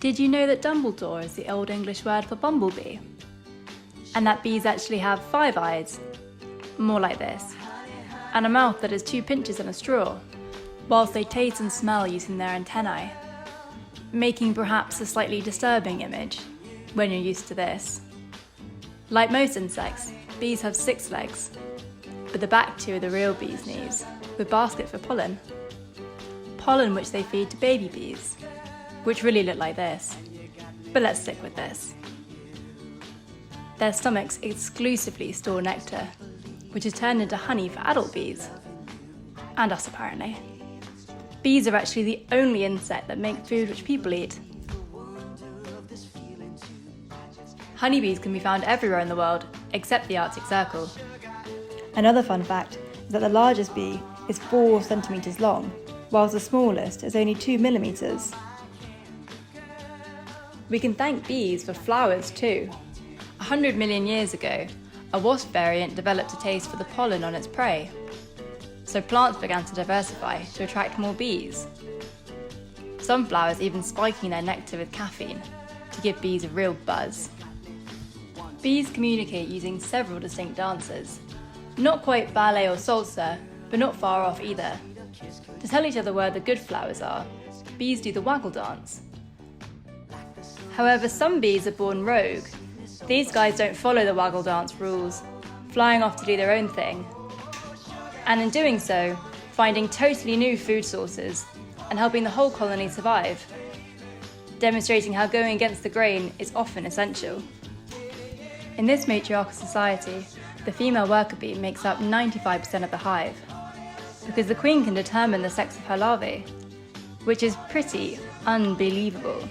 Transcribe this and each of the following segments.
Did you know that Dumbledore is the Old English word for bumblebee? And that bees actually have 5 eyes, more like this, and a mouth that has 2 pinches and a straw, whilst they taste and smell using their antennae, making perhaps a slightly disturbing image when you're used to this. Like most insects, bees have 6 legs, but the back 2 are the real bee's knees, with baskets for pollen. Pollen which they feed to baby bees, which really look like this, but let's stick with this. Their stomachs exclusively store nectar, which is turned into honey for adult bees, and us apparently. Bees are actually the only insect that make food which people eat. Honeybees can be found everywhere in the world, except the Arctic Circle. Another fun fact is that the largest bee is 4 centimetres long, whilst the smallest is only 2 millimetres. We can thank bees for flowers too. 100 million years ago, a wasp variant developed a taste for the pollen on its prey. So plants began to diversify to attract more bees. Some flowers even spiking their nectar with caffeine to give bees a real buzz. Bees communicate using several distinct dances. Not quite ballet or salsa, but not far off either. To tell each other where the good flowers are, bees do the waggle dance. However, some bees are born rogue. These guys don't follow the waggle dance rules, flying off to do their own thing. And in doing so, finding totally new food sources and helping the whole colony survive, demonstrating how going against the grain is often essential. In this matriarchal society, the female worker bee makes up 95% of the hive, because the queen can determine the sex of her larvae, which is pretty unbelievable.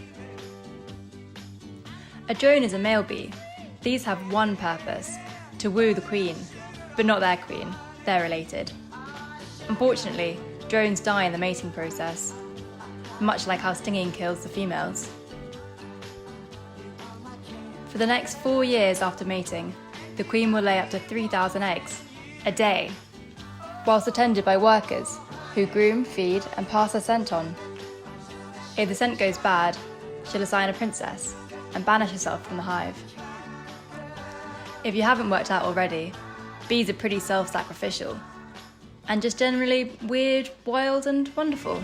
A drone is a male bee. These have one purpose, to woo the queen, but not their queen, they're related. Unfortunately, drones die in the mating process, much like how stinging kills the females. For the next 4 years after mating, the queen will lay up to 3,000 eggs a day, whilst attended by workers who groom, feed and pass her scent on. If the scent goes bad, she'll assign a princess and banish herself from the hive. If you haven't worked out already, bees are pretty self-sacrificial and just generally weird, wild and wonderful.